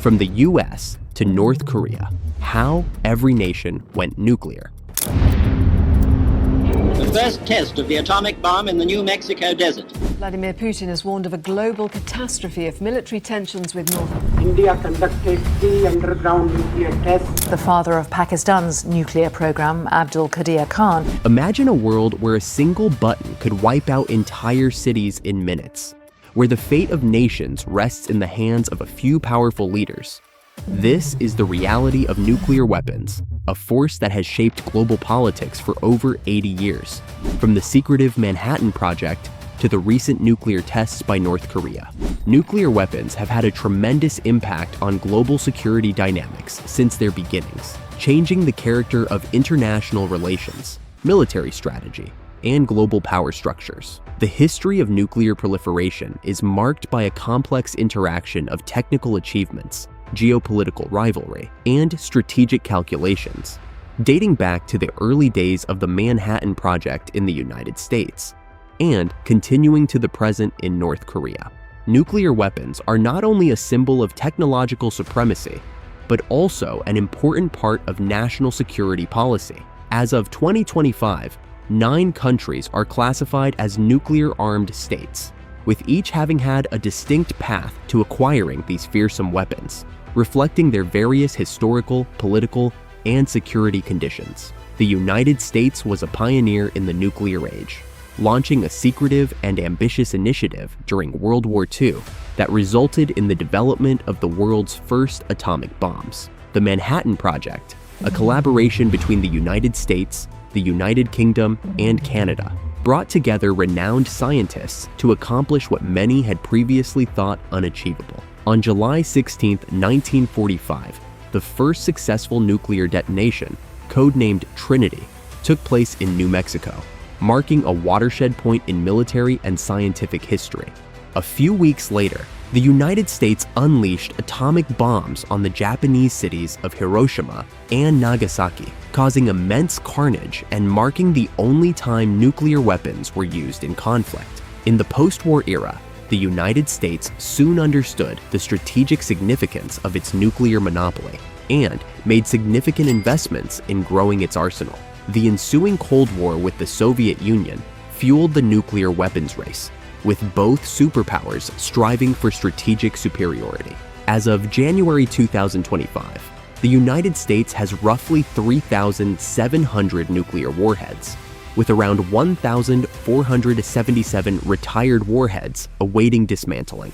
From the US to North Korea, how every nation went nuclear. The first test of the atomic bomb in the New Mexico desert. Vladimir Putin has warned of a global catastrophe if military tensions with North India conducted 3 underground nuclear tests. The father of Pakistan's nuclear program, Abdul Qadir Khan. Imagine a world where a single button could wipe out entire cities in minutes, where the fate of nations rests in the hands of a few powerful leaders. This is the reality of nuclear weapons, a force that has shaped global politics for over 80 years, from the secretive Manhattan Project to the recent nuclear tests by North Korea. Nuclear weapons have had a tremendous impact on global security dynamics since their beginnings, changing the character of international relations, military strategy, and global power structures. The history of nuclear proliferation is marked by a complex interaction of technical achievements, geopolitical rivalry, and strategic calculations, dating back to the early days of the Manhattan Project in the United States, and continuing to the present in North Korea. Nuclear weapons are not only a symbol of technological supremacy, but also an important part of national security policy. As of 2025, 9 countries are classified as nuclear-armed states, with each having had a distinct path to acquiring these fearsome weapons, reflecting their various historical, political, and security conditions. The United States was a pioneer in the nuclear age, launching a secretive and ambitious initiative during World War II that resulted in the development of the world's first atomic bombs. The Manhattan Project, a collaboration between the United States, the United Kingdom, and Canada, brought together renowned scientists to accomplish what many had previously thought unachievable. On July 16, 1945, the first successful nuclear detonation, codenamed Trinity, took place in New Mexico, marking a watershed point in military and scientific history. A few weeks later, the United States unleashed atomic bombs on the Japanese cities of Hiroshima and Nagasaki, causing immense carnage and marking the only time nuclear weapons were used in conflict. In the post-war era, the United States soon understood the strategic significance of its nuclear monopoly and made significant investments in growing its arsenal. The ensuing Cold War with the Soviet Union fueled the nuclear weapons race, with both superpowers striving for strategic superiority. As of January 2025, the United States has roughly 3,700 nuclear warheads, with around 1,477 retired warheads awaiting dismantling,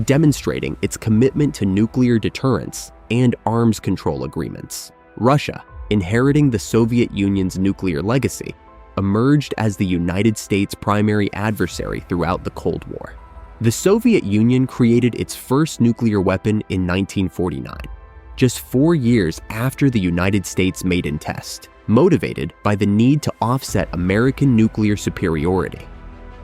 demonstrating its commitment to nuclear deterrence and arms control agreements. Russia, inheriting the Soviet Union's nuclear legacy, emerged as the United States' primary adversary throughout the Cold War. The Soviet Union created its first nuclear weapon in 1949, just 4 years after the United States' maiden test, motivated by the need to offset American nuclear superiority.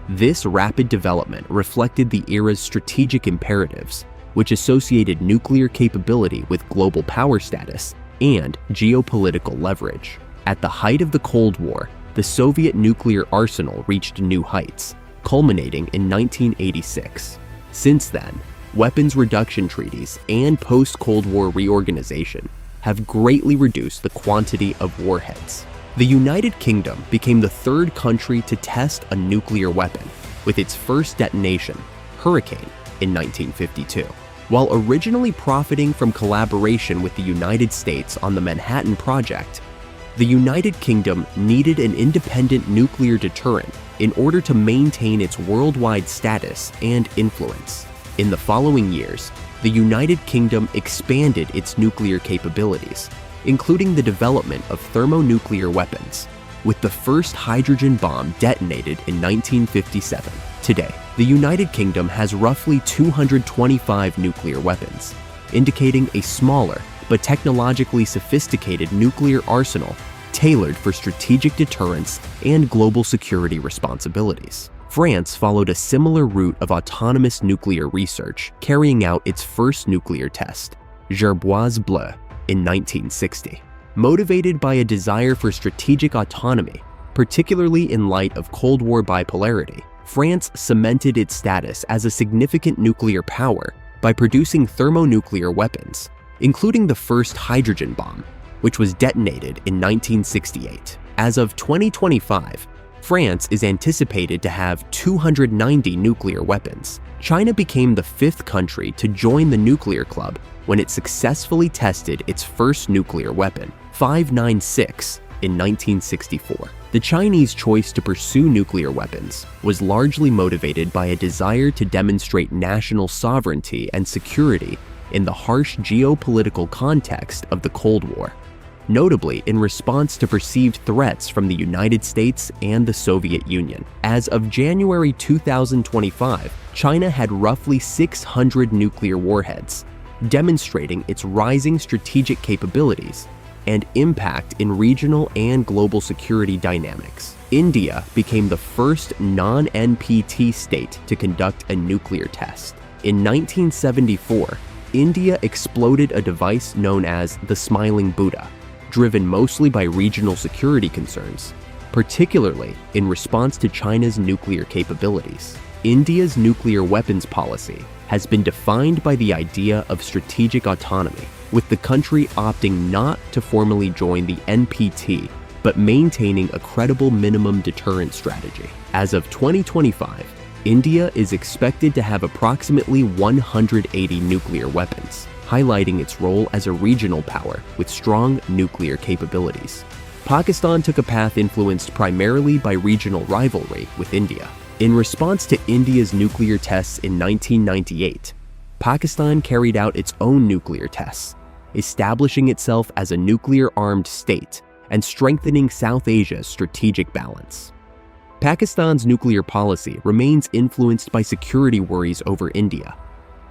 This rapid development reflected the era's strategic imperatives, which associated nuclear capability with global power status and geopolitical leverage. At the height of the Cold War, the Soviet nuclear arsenal reached new heights, culminating in 1986. Since then, weapons reduction treaties and post-Cold War reorganization have greatly reduced the quantity of warheads. The United Kingdom became the third country to test a nuclear weapon, with its first detonation, Hurricane, in 1952. While originally profiting from collaboration with the United States on the Manhattan Project, the United Kingdom needed an independent nuclear deterrent in order to maintain its worldwide status and influence. In the following years, the United Kingdom expanded its nuclear capabilities, including the development of thermonuclear weapons, with the first hydrogen bomb detonated in 1957. Today, the United Kingdom has roughly 225 nuclear weapons, indicating a smaller but technologically sophisticated nuclear arsenal tailored for strategic deterrence and global security responsibilities. France followed a similar route of autonomous nuclear research, carrying out its first nuclear test, Gerboise Bleu, in 1960. Motivated by a desire for strategic autonomy, particularly in light of Cold War bipolarity, France cemented its status as a significant nuclear power by producing thermonuclear weapons, including the first hydrogen bomb, which was detonated in 1968. As of 2025, France is anticipated to have 290 nuclear weapons. China became the 5th country to join the nuclear club when it successfully tested its first nuclear weapon, 596, in 1964. The Chinese choice to pursue nuclear weapons was largely motivated by a desire to demonstrate national sovereignty and security in the harsh geopolitical context of the Cold War, notably in response to perceived threats from the United States and the Soviet Union. As of January 2025, China had roughly 600 nuclear warheads, demonstrating its rising strategic capabilities and impact in regional and global security dynamics. India became the first non-NPT state to conduct a nuclear test. In 1974, India exploded a device known as the Smiling Buddha, driven mostly by regional security concerns, particularly in response to China's nuclear capabilities. India's nuclear weapons policy has been defined by the idea of strategic autonomy, with the country opting not to formally join the NPT, but maintaining a credible minimum deterrent strategy. As of 2025, India is expected to have approximately 180 nuclear weapons, highlighting its role as a regional power with strong nuclear capabilities. Pakistan took a path influenced primarily by regional rivalry with India. In response to India's nuclear tests in 1998, Pakistan carried out its own nuclear tests, establishing itself as a nuclear-armed state and strengthening South Asia's strategic balance. Pakistan's nuclear policy remains influenced by security worries over India,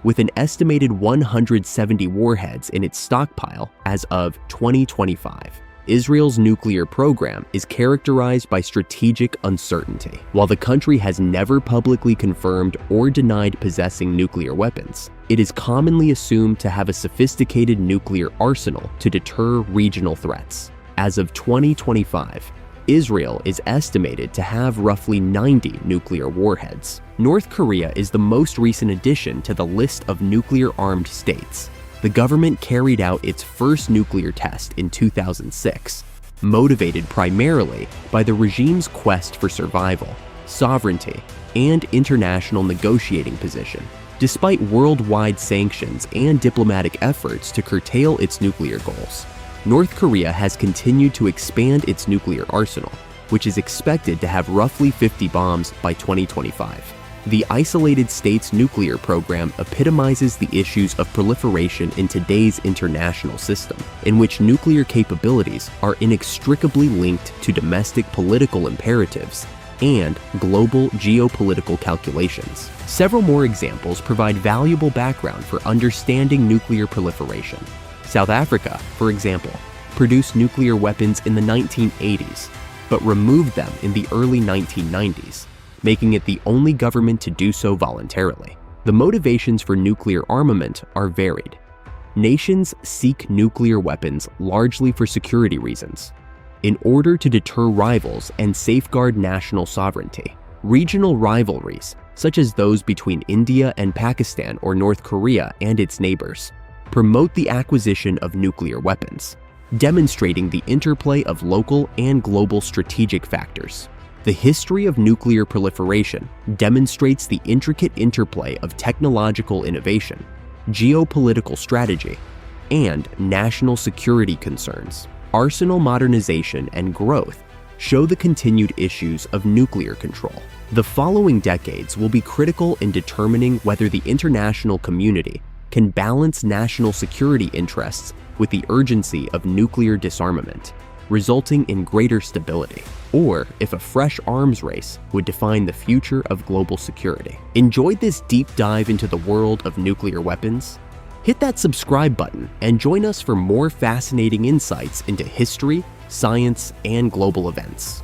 with an estimated 170 warheads in its stockpile as of 2025. Israel's nuclear program is characterized by strategic uncertainty. While the country has never publicly confirmed or denied possessing nuclear weapons, it is commonly assumed to have a sophisticated nuclear arsenal to deter regional threats. As of 2025, Israel is estimated to have roughly 90 nuclear warheads. North Korea is the most recent addition to the list of nuclear-armed states. The government carried out its first nuclear test in 2006, motivated primarily by the regime's quest for survival, sovereignty, and international negotiating position. Despite worldwide sanctions and diplomatic efforts to curtail its nuclear goals, North Korea has continued to expand its nuclear arsenal, which is expected to have roughly 50 bombs by 2025. The isolated state's nuclear program epitomizes the issues of proliferation in today's international system, in which nuclear capabilities are inextricably linked to domestic political imperatives and global geopolitical calculations. Several more examples provide valuable background for understanding nuclear proliferation. South Africa, for example, produced nuclear weapons in the 1980s, but removed them in the early 1990s, making it the only government to do so voluntarily. The motivations for nuclear armament are varied. Nations seek nuclear weapons largely for security reasons, in order to deter rivals and safeguard national sovereignty. Regional rivalries, such as those between India and Pakistan or North Korea and its neighbors, promote the acquisition of nuclear weapons, demonstrating the interplay of local and global strategic factors. The history of nuclear proliferation demonstrates the intricate interplay of technological innovation, geopolitical strategy, and national security concerns. Arsenal modernization and growth show the continued issues of nuclear control. The following decades will be critical in determining whether the international community can balance national security interests with the urgency of nuclear disarmament, resulting in greater stability, or if a fresh arms race would define the future of global security. Enjoyed this deep dive into the world of nuclear weapons? Hit that subscribe button and join us for more fascinating insights into history, science, and global events.